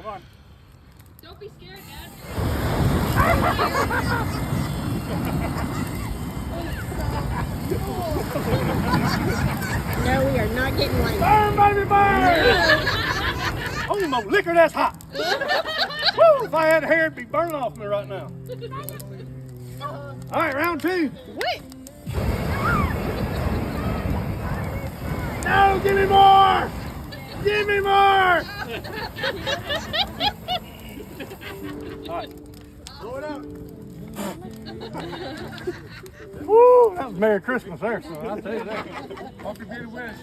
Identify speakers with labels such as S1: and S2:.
S1: Come on.
S2: Don't be scared, Dad.
S3: No, we are not getting light.
S1: Burn, baby, burn! Holy moly, liquor, that's hot. Woo, if I had hair, it'd be burning off me right now. All right, round 2.
S3: Wait.
S1: No, give me more! Give me more! All right, throw it out. Woo, that was Merry Christmas there, son. I'll tell you that. Walk your beauty with us.